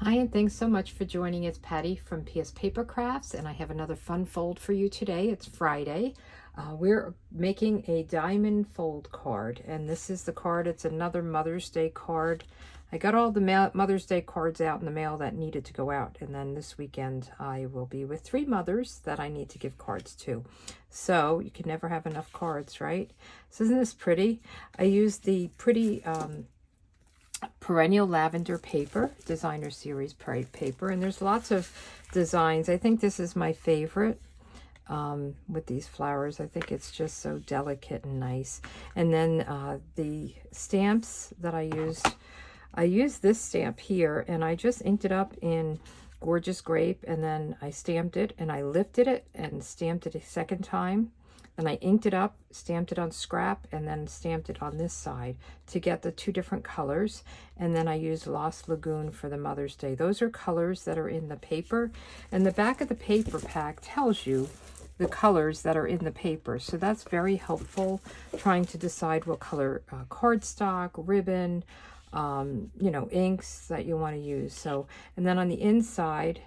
Hi, and thanks so much for joining. It's Patty from pspapercrafts, and I have another fun fold for you today. It's Friday. We're making a diamond fold card, and this is the card. It's another Mother's Day card. I got all the Mother's Day cards out in the mail that needed to go out, and then this weekend I will be with 3 mothers that I need to give cards to. So you can never have enough cards, right? So isn't this pretty? I used the pretty Perennial Lavender paper, designer series paper, and there's lots of designs. I think this is my favorite with these flowers. I think it's just so delicate and nice. And then the stamps that I used this stamp here, and I just inked it up in Gorgeous Grape, and then I stamped it, and I lifted it and stamped it a second time. Then I inked it up, stamped it on scrap, and then stamped it on this side to get the 2 different colors. And then I used Lost Lagoon for the Mother's Day. Those are colors that are in the paper. And the back of the paper pack tells you the colors that are in the paper. So that's very helpful trying to decide what color cardstock, ribbon, inks that you want to use. So, and then on the inside,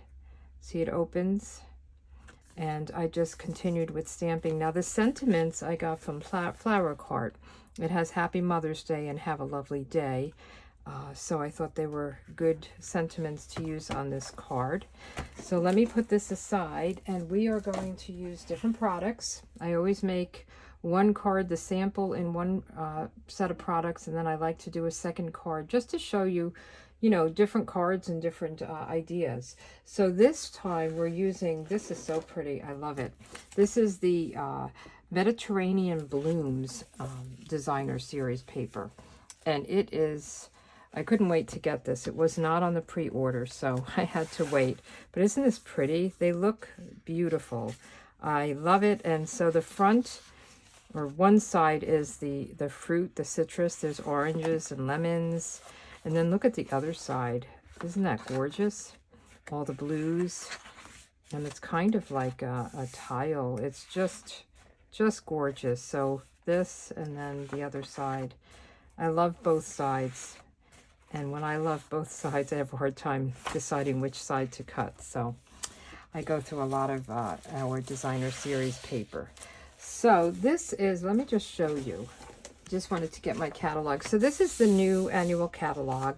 see it opens. And I just continued with stamping. Now the sentiments I got from Flower Cart. It has Happy Mother's Day and Have a Lovely Day. So I thought they were good sentiments to use on this card. So let me put this aside, and we are going to use different products. I always make one card, the sample, in one set of products, and then I like to do a second card just to show you, different cards and different ideas. So this time we're using, this is so pretty, I love it. This is the Mediterranean Blooms designer series paper, and it is, I couldn't wait to get this. It was not on the pre-order, so I had to wait. But isn't this pretty? They look beautiful. I love it. And so the front, or one side, is the fruit, the citrus. There's oranges and lemons. And then look at the other side. Isn't that gorgeous? All the blues. And it's kind of like a tile. It's just gorgeous. So this, and then the other side. I love both sides. And when I love both sides, I have a hard time deciding which side to cut. So I go through a lot of our designer series paper. So this is, let me just show you. Just wanted to get my catalog. So this is the new annual catalog,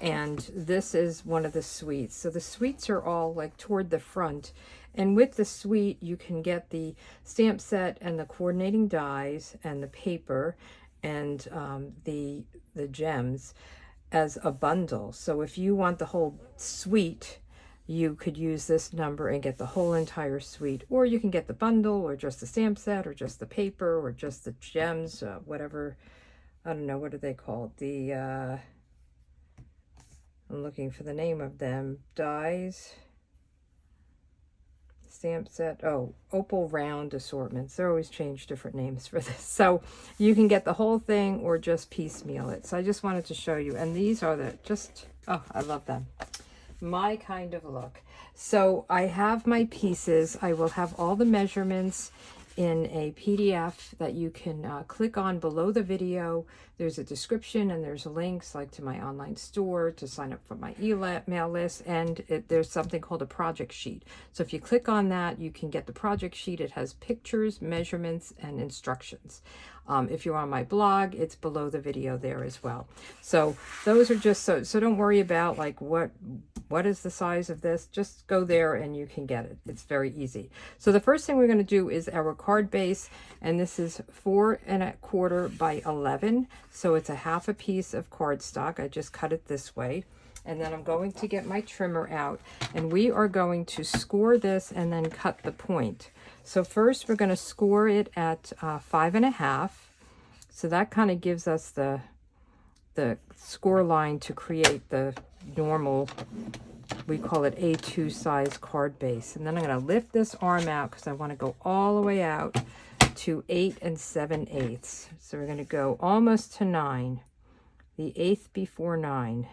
and this is one of the suites. So the suites are all like toward the front, and with the suite you can get the stamp set and the coordinating dies and the paper and the gems as a bundle. So if you want the whole suite, you could use this number and get the whole entire suite, or you can get the bundle, or just the stamp set, or just the paper, or just the gems, whatever. I don't know, what do they call it? I'm looking for the name of them. Dies, stamp set, opal round assortments. They always change different names for this. So you can get the whole thing or just piecemeal it. So I just wanted to show you. And these are I love them. My kind of look. So I have my pieces. I will have all the measurements in a PDF that you can click on below the video. There's a description and there's links like to my online store, to sign up for my email list, and there's something called a project sheet. So if you click on that, you can get the project sheet. It has pictures, measurements, and instructions. If you're on my blog, it's below the video there as well. So those are just, so don't worry about like what is the size of this. Just go there and you can get it. It's very easy. So the first thing we're going to do is our card base, and this is 4 1/4 by 11. So it's a half a piece of cardstock. I just cut it this way. And then I'm going to get my trimmer out, and we are going to score this and then cut the point. So first we're going to score it at 5 1/2. So that kind of gives us the score line to create the normal, we call it A2 size card base. And then I'm going to lift this arm out because I want to go all the way out to 8 7/8. So we're going to go almost to 9, the 8th before 9.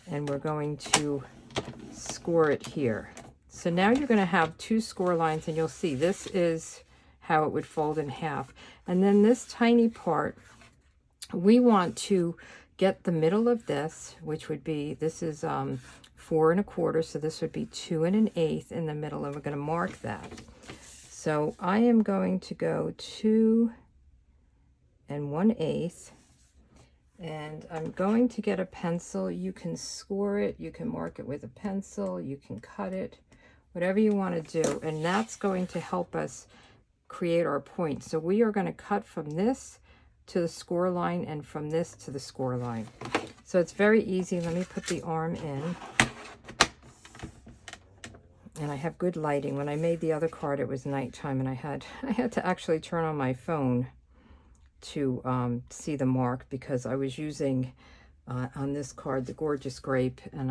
And we're going to score it here. So now you're going to have 2 score lines, and you'll see this is how it would fold in half. And then this tiny part, we want to get the middle of this, which would be, this is 4 1/4, so this would be 2 1/8 in the middle, and we're going to mark that. So I am going to go 2 1/8, and I'm going to get a pencil. You can score it, you can mark it with a pencil, you can cut it, whatever you want to do, and that's going to help us create our point. So we are going to cut from this to the score line and from this to the score line. So it's very easy. Let me put the arm in. And I have good lighting. When I made the other card, it was nighttime, and I had to actually turn on my phone to see the mark, because I was using on this card the Gorgeous Grape, and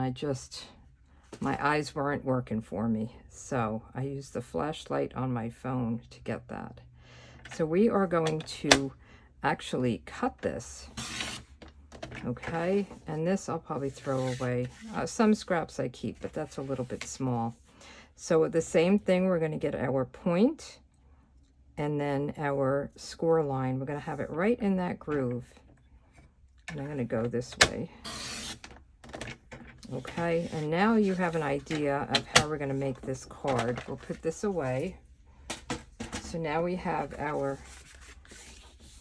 my eyes weren't working for me. So I used the flashlight on my phone to get that. So we are going to actually cut this. Okay, and this I'll probably throw away. Some scraps I keep, but that's a little bit small. So with the same thing, we're going to get our point and then our score line. We're going to have it right in that groove. And I'm going to go this way. Okay, and now you have an idea of how we're going to make this card. We'll put this away. So now we have our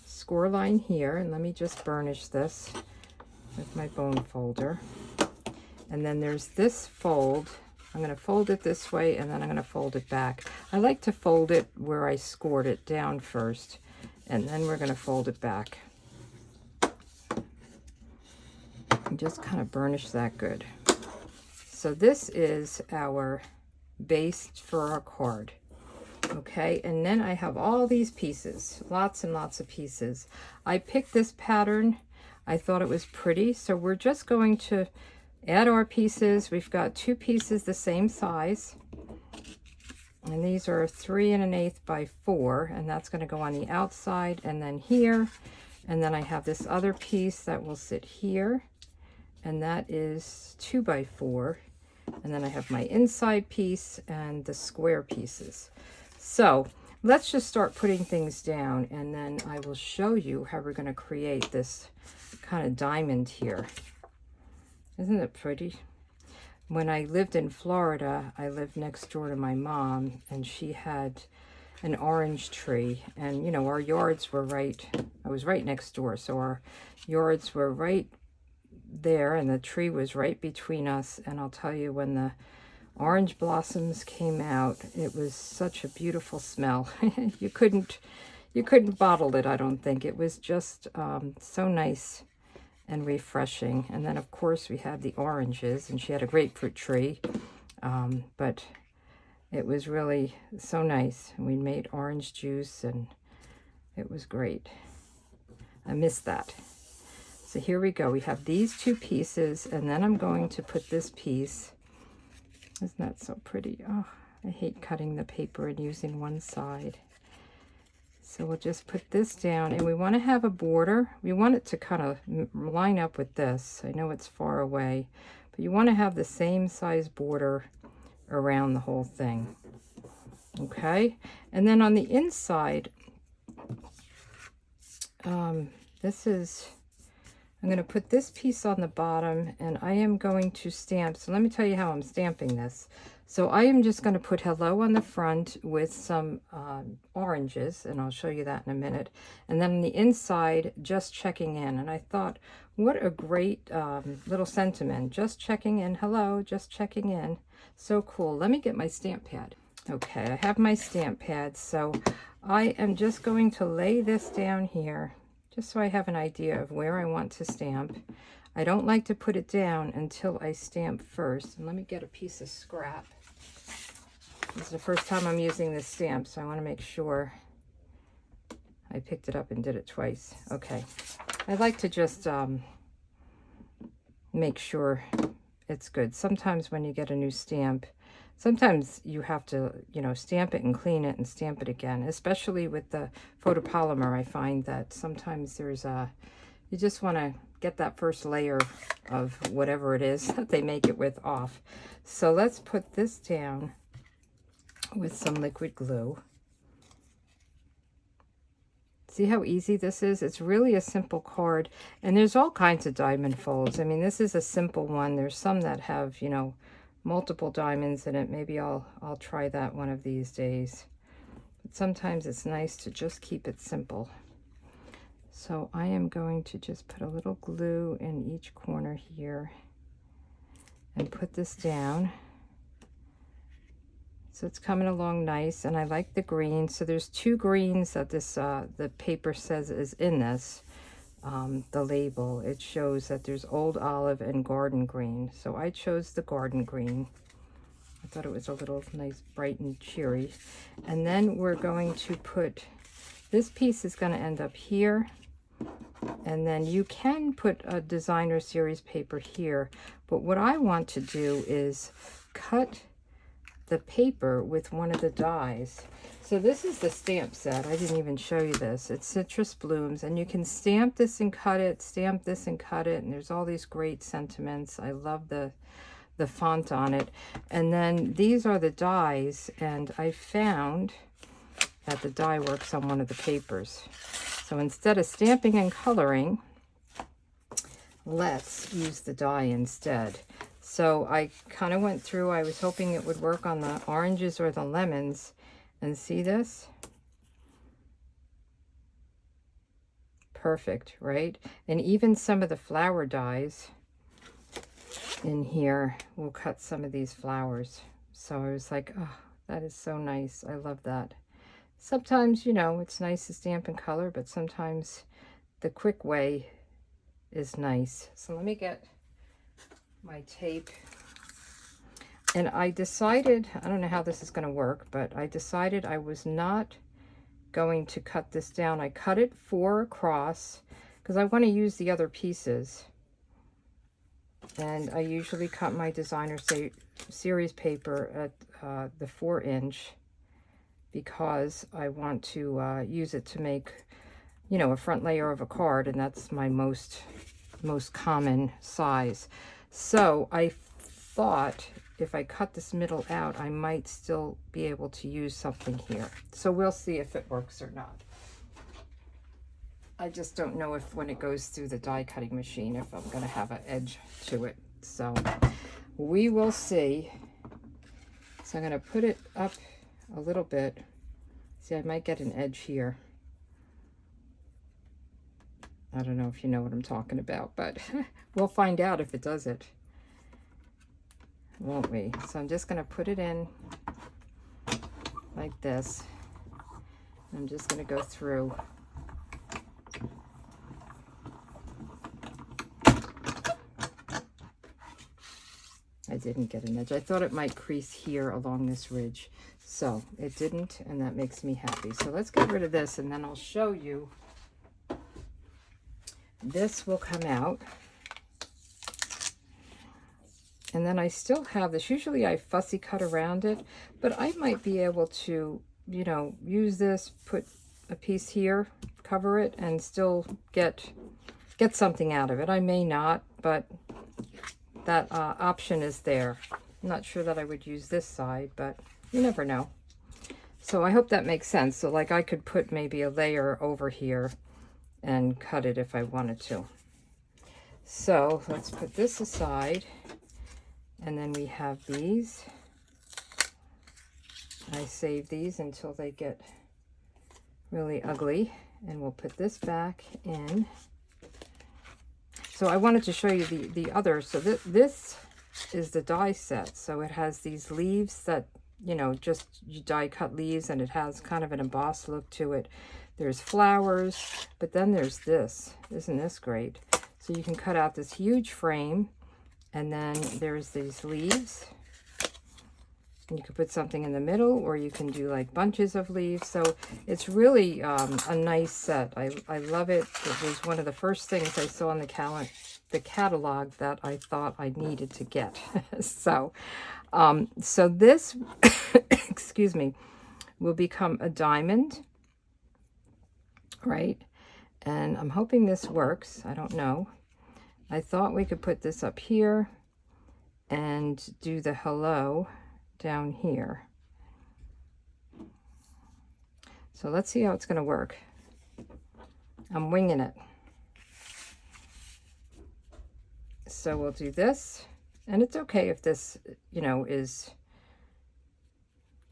score line here, and let me just burnish this with my bone folder. And then there's this fold. I'm going to fold it this way, and then I'm going to fold it back. I like to fold it where I scored it down first, and then we're going to fold it back. And just kind of burnish that good. So this is our base for our card. Okay, and then I have all these pieces, lots and lots of pieces. I picked this pattern. I thought it was pretty, so we're just going to add our pieces. We've got 2 pieces the same size, and these are 3 1/8 by 4, and that's going to go on the outside and then here. And then I have this other piece that will sit here, and that is 2 by 4. And then I have my inside piece and the square pieces. So let's just start putting things down, and then I will show you how we're going to create this kind of diamond here. Isn't it pretty? When I lived in Florida, I lived next door to my mom, and she had an orange tree, and you know, our yards were I was right next door, so our yards were right there, and the tree was right between us. And I'll tell you, when the orange blossoms came out, it was such a beautiful smell. you couldn't bottle it, I don't think. It was just so nice and refreshing. And then of course we had the oranges, and she had a grapefruit tree, but it was really so nice. And we made orange juice, and it was great. I miss that. So here we go. We have these 2 pieces, and then I'm going to put this piece. Isn't that so pretty? Oh, I hate cutting the paper and using one side. So we'll just put this down, and we want to have a border. We want it to kind of line up with this. I know it's far away, but you want to have the same size border around the whole thing. Okay, and then on the inside, I'm going to put this piece on the bottom, and I am going to stamp. So let me tell you how I'm stamping this. So I am just going to put hello on the front with some oranges, and I'll show you that in a minute. And then on the inside, just checking in. And I thought, what a great little sentiment. Just checking in. Hello, just checking in. So cool. Let me get my stamp pad. Okay, I have my stamp pad. So I am just going to lay this down here, just so I have an idea of where I want to stamp. I don't like to put it down until I stamp first. And let me get a piece of scrap. This is the first time I'm using this stamp, so I want to make sure I picked it up and did it twice. Okay. I like to just make sure it's good. Sometimes when you get a new stamp, sometimes you have to, you know, stamp it and clean it and stamp it again, especially with the photopolymer. I find that sometimes you just want to get that first layer of whatever it is that they make it with off. So let's put this down with some liquid glue. See how easy this is? It's really a simple card, and there's all kinds of diamond folds. I mean, this is a simple one. There's some that have, you know, multiple diamonds in it. Maybe I'll try that one of these days. But sometimes it's nice to just keep it simple. So I am going to just put a little glue in each corner here and put this down. So it's coming along nice, and I like the green. So there's 2 greens that this the paper says is in this. The label, it shows that there's old olive and garden green. So I chose the garden green. I thought it was a little nice, bright and cheery. And then we're going to put, this piece is going to end up here. And then you can put a designer series paper here. But what I want to do is cut the paper with one of the dies. So this is the stamp set. I didn't even show you this. It's Citrus Blooms, and you can stamp this and cut it, stamp this and cut it, and there's all these great sentiments. I love the font on it. And then these are the dies, and I found that the die works on one of the papers. So instead of stamping and coloring, let's use the die instead. So I kind of went through, I was hoping it would work on the oranges or the lemons. And see this? Perfect, right? And even some of the flower dies in here will cut some of these flowers. So I was like, oh, that is so nice. I love that. Sometimes, you know, it's nice to stamp and color, but sometimes the quick way is nice. So let me get my tape. And I decided, I don't know how this is going to work, but I decided I was not going to cut this down. I cut it 4 across because I want to use the other pieces. And I usually cut my designer series paper at the 4-inch because I want to use it to make, you know, a front layer of a card, and that's my most common size. So I thought if I cut this middle out, I might still be able to use something here. So we'll see if it works or not. I just don't know if when it goes through the die cutting machine, if I'm going to have an edge to it. So we will see. So I'm going to put it up a little bit. See, I might get an edge here. I don't know if you know what I'm talking about, but we'll find out if it does it, won't we? So I'm just going to put it in like this. I'm just going to go through. I didn't get an edge. I thought it might crease here along this ridge. So it didn't, and that makes me happy. So let's get rid of this, and then I'll show you. This will come out. And then I still have this. Usually I fussy cut around it, but I might be able to, you know, use this, put a piece here, cover it, and still get something out of it. I may not, but that option is there. I'm not sure that I would use this side, but you never know. So I hope that makes sense. So like I could put maybe a layer over here and cut it if I wanted to. So let's put this aside. And then we have these. I save these until they get really ugly. And we'll put this back in. So I wanted to show you the other. So this is the die set. So it has these leaves that, you know, just you die cut leaves, and it has kind of an embossed look to it. There's flowers, but then there's this. Isn't this great? So you can cut out this huge frame, and then there's these leaves. And you could put something in the middle, or you can do like bunches of leaves. So it's really a nice set. I love it. It was one of the first things I saw in the catalog that I thought I needed to get. So this, excuse me, will become a diamond, right? And I'm hoping this works. I don't know. I thought we could put this up here and do the hello down here. So let's see how it's going to work. I'm winging it. So we'll do this, and it's okay if this, you know, is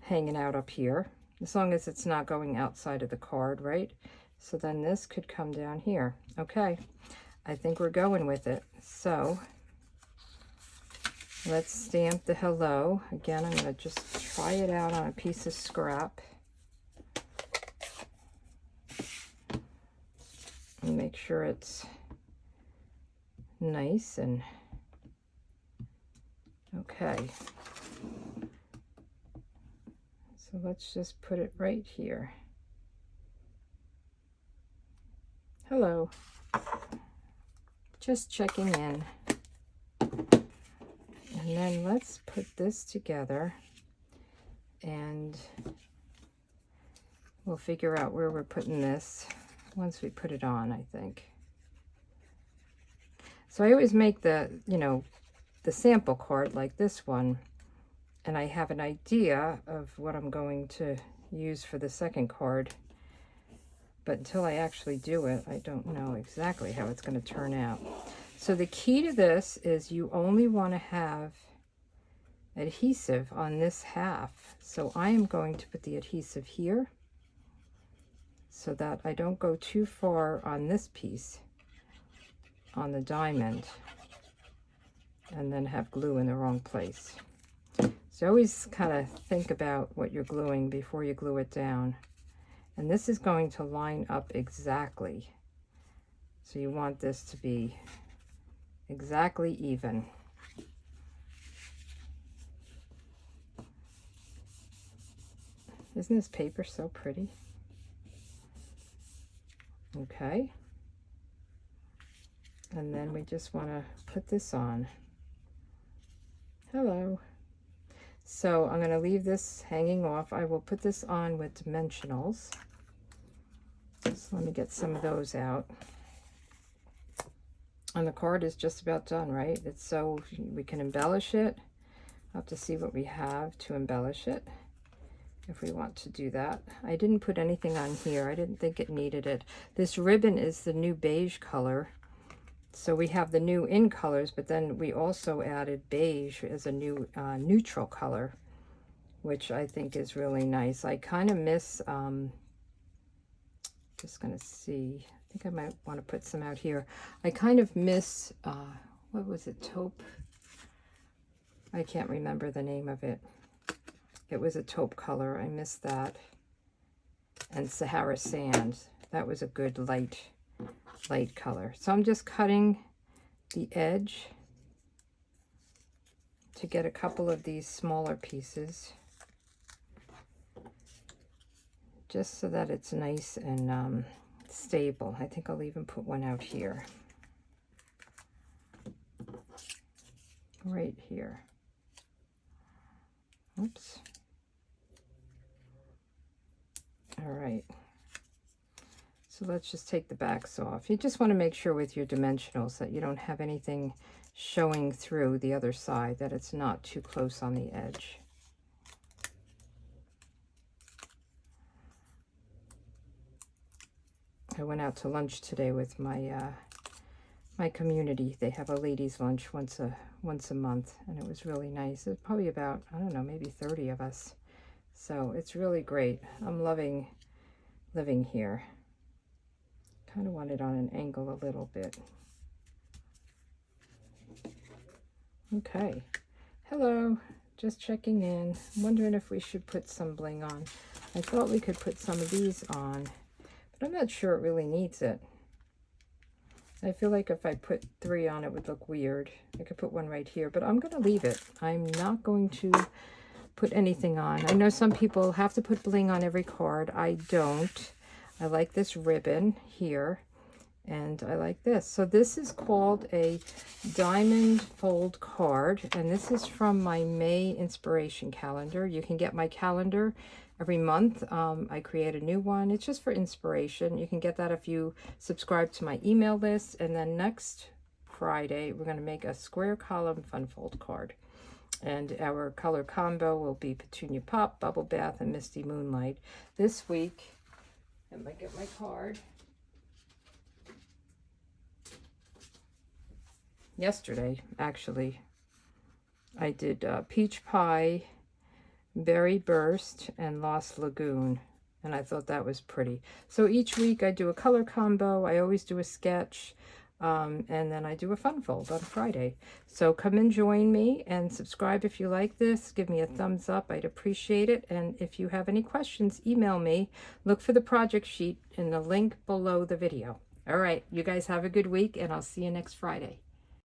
hanging out up here, as long as it's not going outside of the card, right? So then this could come down here. Okay, I think we're going with it. So let's stamp the hello. Again, I'm going to just try it out on a piece of scrap. And make sure it's nice and okay. So let's just put it right here. Hello. Just checking in. And then let's put this together and we'll figure out where we're putting this once we put it on, I think. So I always make the, you know, the sample card like this one, and I have an idea of what I'm going to use for the second card, but until I actually do it, I don't know exactly how it's going to turn out. So the key to this is you only want to have adhesive on this half. So I am going to put the adhesive here so that I don't go too far on this piece on the diamond and then have glue in the wrong place. So always kind of think about what you're gluing before you glue it down. And this is going to line up exactly. So you want this to be exactly even. Isn't this paper so pretty? Okay. And then we just want to put this on. Hello. So I'm going to leave this hanging off. I will put this on with dimensionals. So let me get some of those out. And the card is just about done, right? It's so we can embellish it. I'll have to see what we have to embellish it if we want to do that. I didn't put anything on here. I didn't think it needed it. This ribbon is the new beige color. So we have the new in colors, but then we also added beige as a new neutral color, which I think is really nice. I kind of miss, just gonna see, I think I might want to put some out here. I kind of miss, what was it, taupe? I can't remember the name of it. It was a taupe color, I missed that. And Sahara Sand, that was a good light color. So I'm just cutting the edge to get a couple of these smaller pieces, just so that it's nice and stable. I think I'll even put one out here, right here. Oops. All right. So let's just take the backs off. You just want to make sure with your dimensionals that you don't have anything showing through the other side, that it's not too close on the edge. I went out to lunch today with my my community. They have a ladies' lunch once a month, and it was really nice. It's probably about, I don't know, maybe 30 of us. So it's really great. I'm loving living here. Kind of want it on an angle a little bit. Okay. Hello. Just checking in. I'm wondering if we should put some bling on. I thought we could put some of these on, but I'm not sure it really needs it. I feel like if I put 3 on, it would look weird. I could put one right here, but I'm going to leave it. I'm not going to put anything on. I know some people have to put bling on every card. I don't. I like this ribbon here, and I like this. So this is called a diamond fold card, and this is from my May inspiration calendar. You can get my calendar every month. I create a new one. It's just for inspiration. You can get that if you subscribe to my email list. And then next Friday, we're going to make a square column fun fold card. And our color combo will be Petunia Pop, Bubble Bath, and Misty Moonlight. This week, I might get my card. yesterday, actually, I did Peach Pie, Berry Burst, and Lost Lagoon. And I thought that was pretty. So each week I do a color combo. I always do a sketch. And then I do a fun fold on Friday. So come and join me and subscribe if you like this. Give me a thumbs up. I'd appreciate it. And if you have any questions, email me. Look for the project sheet in the link below the video. All right, you guys have a good week, and I'll see you next Friday.